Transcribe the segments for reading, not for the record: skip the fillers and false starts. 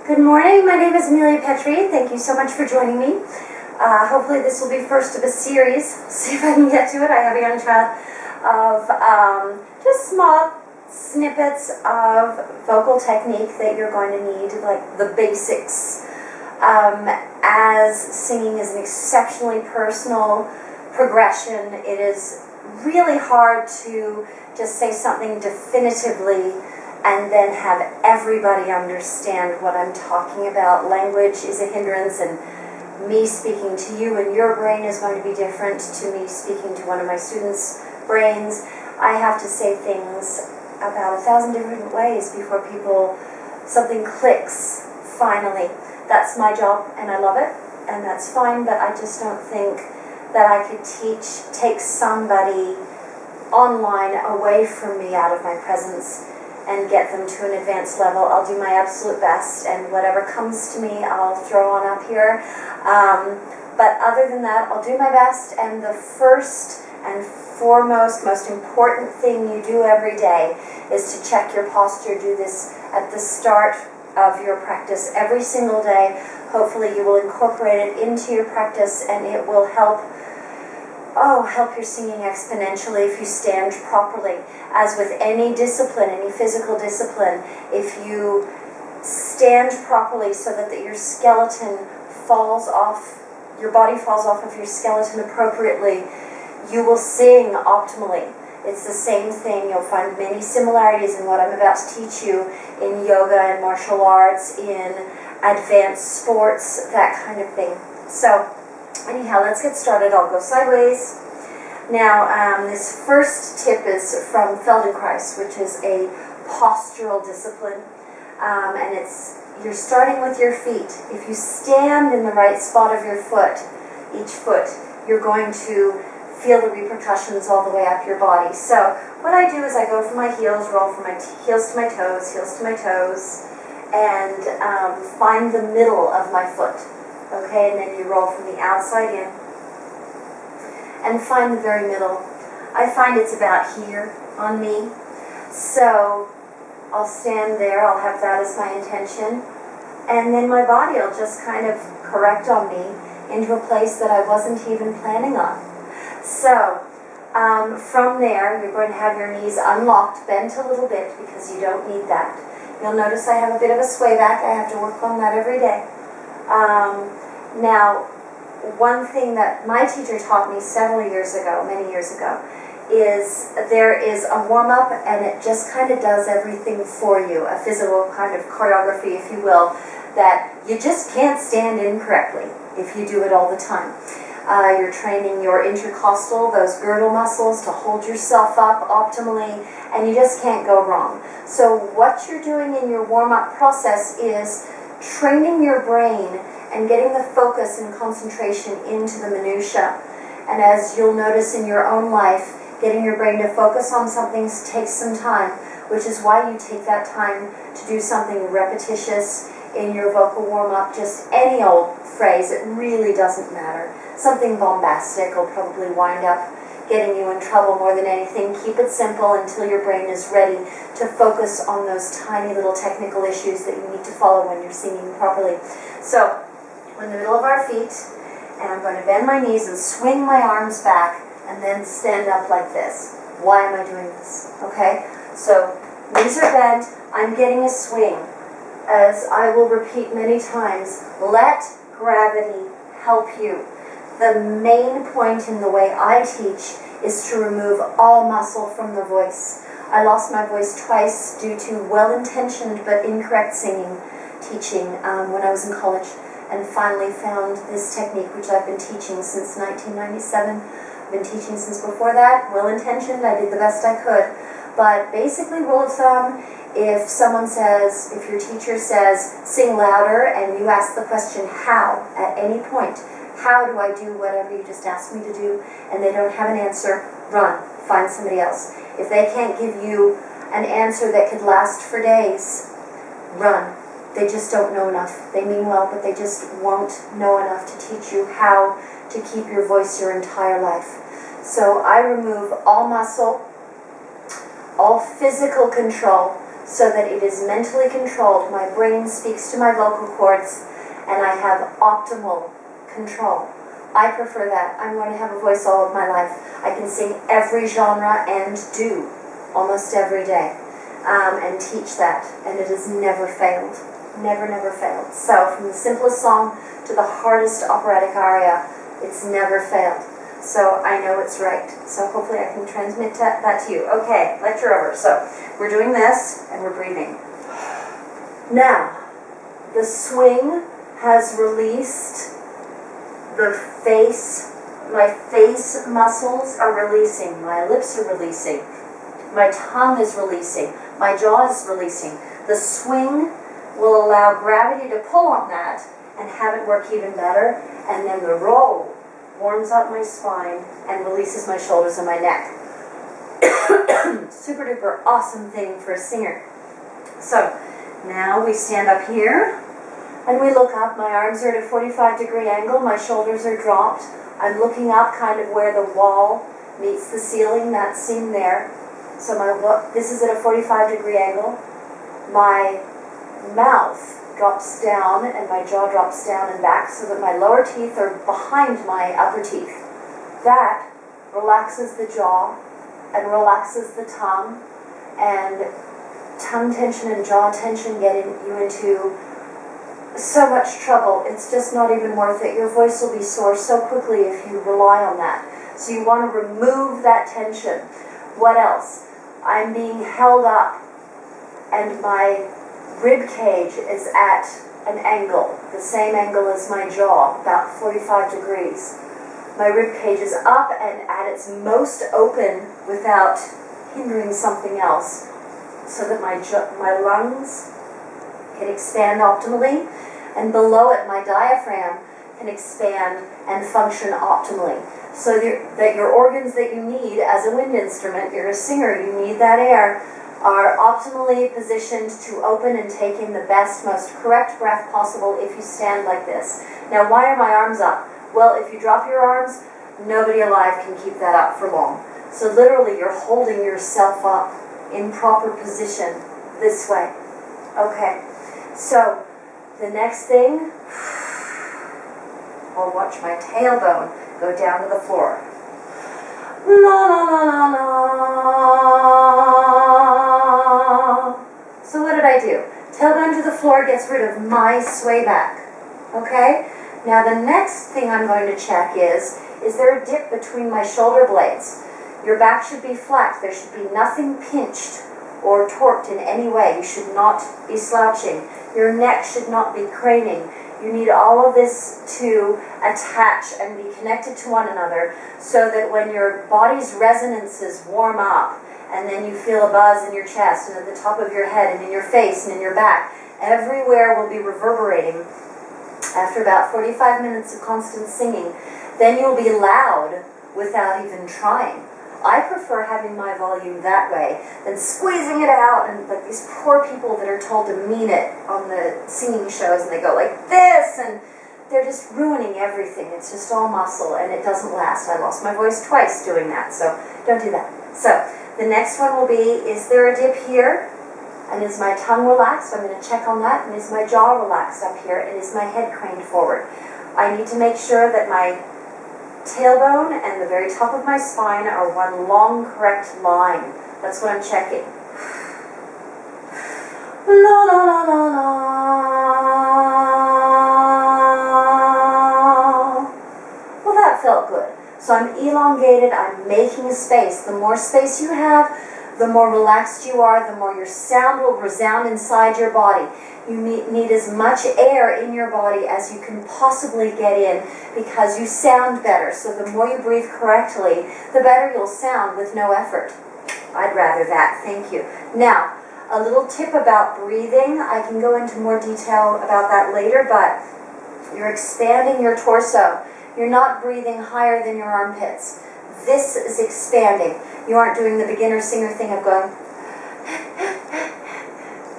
Good morning, my name is Amelia Petrie. Thank you so much for joining me. Hopefully this will be first of a series. See if I can get to it. I have a young child of just small snippets of vocal technique that you're going to need, like the basics. As singing is an exceptionally personal progression, it is really hard to just say something definitively and then have everybody understand what I'm talking about. Language is a hindrance, and me speaking to you and your brain is going to be different to me speaking to one of my students' brains. I have to say things about 1,000 different ways before something clicks finally. That's my job, and I love it, and that's fine, but I just don't think that I could take somebody online away from me out of my presence and get them to an advanced level. I'll do my absolute best, and whatever comes to me, I'll throw on up here. But other than that, I'll do my best, and the first and foremost, most important thing you do every day is to check your posture. Do this at the start of your practice every single day. Hopefully you will incorporate it into your practice, and it will help your singing exponentially if you stand properly. As with any discipline, any physical discipline, if you stand properly so that your skeleton falls off, your body falls off of your skeleton appropriately, you will sing optimally. It's the same thing. You'll find many similarities in what I'm about to teach you in yoga and martial arts, in advanced sports, that kind of thing. So, anyhow, let's get started. I'll go sideways. Now, this first tip is from Feldenkrais, which is a postural discipline, and you're starting with your feet. If you stand in the right spot of your foot, each foot, you're going to feel the repercussions all the way up your body. So what I do is I go from my heels, roll from my heels to my toes, and find the middle of my foot. Okay, and then you roll from the outside in and find the very middle. I find it's about here on me. So I'll stand there, I'll have that as my intention, and then my body will just kind of correct on me into a place that I wasn't even planning on. So from there, you're going to have your knees unlocked, bent a little bit because you don't need that. You'll notice I have a bit of a sway back. I have to work on that every day. Now, one thing that my teacher taught me many years ago, is there is a warm-up, and it just kind of does everything for you, a physical kind of choreography, if you will, that you just can't stand incorrectly if you do it all the time. You're training your intercostal, those girdle muscles, to hold yourself up optimally, and you just can't go wrong. So what you're doing in your warm-up process is training your brain and getting the focus and concentration into the minutiae. And as you'll notice in your own life, getting your brain to focus on something takes some time, which is why you take that time to do something repetitious in your vocal warm-up. Just any old phrase, it really doesn't matter. Something bombastic will probably wind up getting you in trouble more than anything. Keep it simple until your brain is ready to focus on those tiny little technical issues that you need to follow when you're singing properly. So, we're in the middle of our feet, and I'm going to bend my knees and swing my arms back and then stand up like this. Why am I doing this? Okay? So, knees are bent, I'm getting a swing. As I will repeat many times, let gravity help you. The main point in the way I teach is to remove all muscle from the voice. I lost my voice twice due to well-intentioned but incorrect teaching when I was in college, and finally found this technique, which I've been teaching since 1997. I've been teaching since before that, well-intentioned, I did the best I could. But basically, rule of thumb, if your teacher says, sing louder, and you ask the question, how, at any point, how do I do whatever you just asked me to do, and they don't have an answer, run, find somebody else. If they can't give you an answer that could last for days, run. They just don't know enough. They mean well, but they just won't know enough to teach you how to keep your voice your entire life. So I remove all muscle, all physical control, so that it is mentally controlled. My brain speaks to my vocal cords, and I have optimal control. I prefer that. I'm going to have a voice all of my life. I can sing every genre and do almost every day, and teach that, and it has never failed. Never, never failed. So from the simplest song to the hardest operatic aria, it's never failed. So I know it's right. So hopefully I can transmit that to you. Okay, lecture over. So we're doing this, and we're breathing. Now, the swing has released the face. My face muscles are releasing. My lips are releasing. My tongue is releasing. My jaw is releasing. The swing will allow gravity to pull on that and have it work even better. And then the roll warms up my spine and releases my shoulders and my neck. Super duper awesome thing for a singer. So now we stand up here and we look up. My arms are at a 45-degree angle. My shoulders are dropped. I'm looking up kind of where the wall meets the ceiling, that seam there. So this is at a 45-degree angle. My mouth drops down and my jaw drops down and back so that my lower teeth are behind my upper teeth. That relaxes the jaw and relaxes the tongue, and tongue tension and jaw tension get you into so much trouble. It's just not even worth it. Your voice will be sore so quickly if you rely on that. So you want to remove that tension. What else? I'm being held up and my rib cage is at an angle, the same angle as my jaw, about 45 degrees. My rib cage is up and at its most open without hindering something else, so that my lungs can expand optimally, and below it my diaphragm can expand and function optimally. So that your organs that you need as a wind instrument, you're a singer, you need that air, are optimally positioned to open and take in the best, most correct breath possible if you stand like this. Now, why are my arms up? Well, if you drop your arms, nobody alive can keep that up for long. So literally, you're holding yourself up in proper position this way. Okay, so the next thing, I'll watch my tailbone go down to the floor. La la la la la. So what did I do? Tailbone to the floor gets rid of my sway back. Okay? Now the next thing I'm going to check is there a dip between my shoulder blades? Your back should be flat. There should be nothing pinched or torqued in any way. You should not be slouching. Your neck should not be craning. You need all of this to attach and be connected to one another, so that when your body's resonances warm up and then you feel a buzz in your chest and at the top of your head and in your face and in your back, everywhere will be reverberating. After about 45 minutes of constant singing, then you'll be loud without even trying. I prefer having my volume that way than squeezing it out, and like these poor people that are told to mean it on the singing shows, and they go like this, and they're just ruining everything. It's just all muscle, and it doesn't last. I lost my voice twice doing that, so don't do that. So the next one will be, is there a dip here? And is my tongue relaxed? I'm going to check on that. And is my jaw relaxed up here? And is my head craned forward? I need to make sure that my tailbone and the very top of my spine are one long, correct line. That's what I'm checking. La la la la la. Well, that felt good. So I'm elongated, I'm making a space. The more space you have, the more relaxed you are, the more your sound will resound inside your body. You need as much air in your body as you can possibly get in, because you sound better. So the more you breathe correctly, the better you'll sound with no effort. I'd rather that, thank you. Now, a little tip about breathing. I can go into more detail about that later, but you're expanding your torso. You're not breathing higher than your armpits. This is expanding. You aren't doing the beginner singer thing of going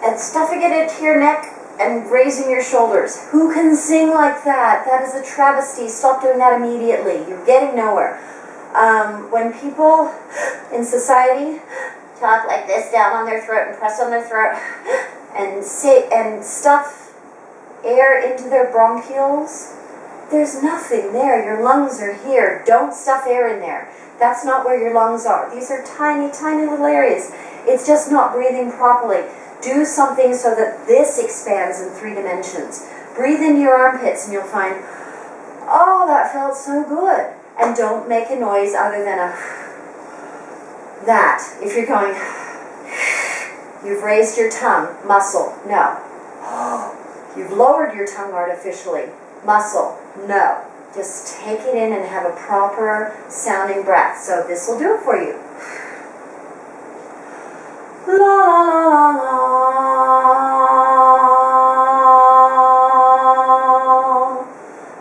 and stuffing it into your neck and raising your shoulders. Who can sing like that? That is a travesty. Stop doing that immediately. You're getting nowhere. When people in society talk like this down on their throat and press on their throat and say and stuff air into their bronchioles. There's nothing there. Your lungs are here. Don't stuff air in there. That's not where your lungs are. These are tiny, tiny little areas. It's just not breathing properly. Do something so that this expands in 3 dimensions. Breathe into your armpits and you'll find, oh, that felt so good. And don't make a noise other than that. If you're going, you've raised your tongue, muscle, no. You've lowered your tongue artificially, muscle, no. Just take it in and have a proper sounding breath. So this will do it for you. La la la la la.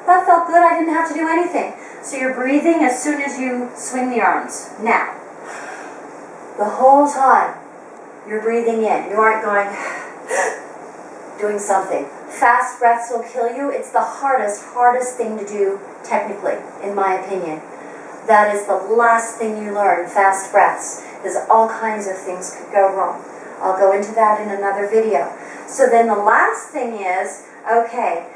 That felt good. I didn't have to do anything. So you're breathing as soon as you swing the arms. Now, the whole time you're breathing in. You aren't going doing something. Fast breaths will kill you. It's the hardest thing to do technically, in my opinion. That is the last thing you learn, fast breaths, because all kinds of things could go wrong. I'll go into that in another video. So then the last thing is, okay,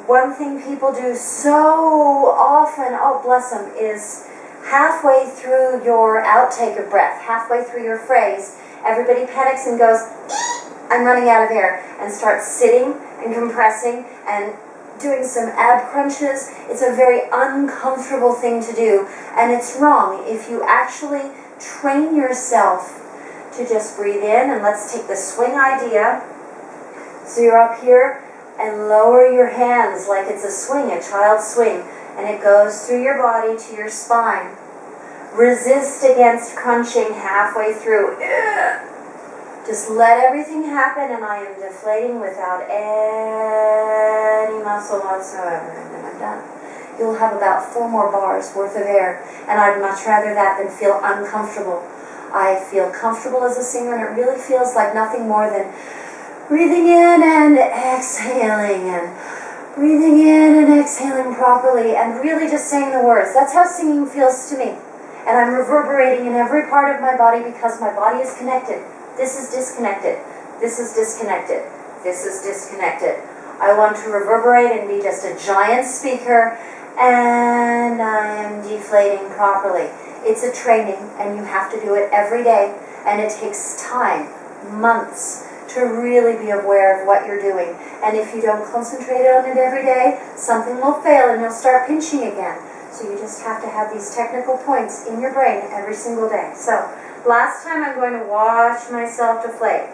one thing people do so often, oh bless them, is halfway through your outtake of breath, halfway through your phrase, everybody panics and goes, I'm running out of air, and starts sitting and compressing and doing some ab crunches. It's a very uncomfortable thing to do, and it's wrong. If you actually train yourself to just breathe in, and let's take the swing idea. So you're up here, and lower your hands like it's a swing, a child's swing, and it goes through your body to your spine. Resist against crunching halfway through. Just let everything happen, and I am deflating without any muscle whatsoever, and then I'm done. You'll have about 4 more bars worth of air, and I'd much rather that than feel uncomfortable. I feel comfortable as a singer, and it really feels like nothing more than breathing in and exhaling, and breathing in and exhaling properly, and really just saying the words. That's how singing feels to me. And I'm reverberating in every part of my body because my body is connected. This is disconnected. This is disconnected. This is disconnected. I want to reverberate and be just a giant speaker, and I am deflating properly. It's a training, and you have to do it every day, and it takes time, months, to really be aware of what you're doing. And if you don't concentrate on it every day, something will fail and you'll start pinching again. So you just have to have these technical points in your brain every single day. So last time I'm going to watch myself deflate.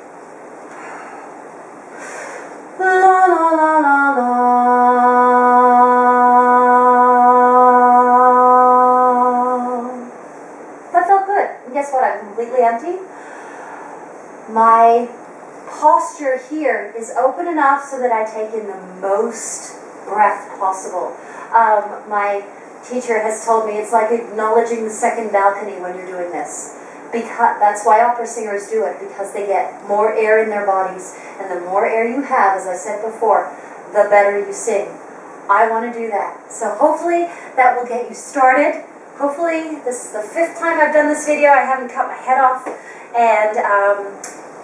La la la la la. That felt good. And guess what? I'm completely empty. My posture here is open enough so that I take in the most breath possible. My teacher has told me it's like acknowledging the second balcony when you're doing this. Because that's why opera singers do it, because they get more air in their bodies, and the more air you have, as I said before, the better you sing. I want to do that. So hopefully that will get you started. Hopefully this is the 5th time I've done this video. I haven't cut my head off, and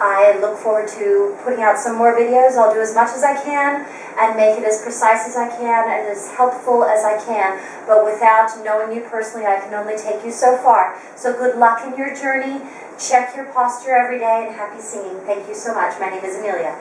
I look forward to putting out some more videos. I'll do as much as I can and make it as precise as I can and as helpful as I can. But without knowing you personally, I can only take you so far. So good luck in your journey. Check your posture every day, and happy singing. Thank you so much. My name is Amelia.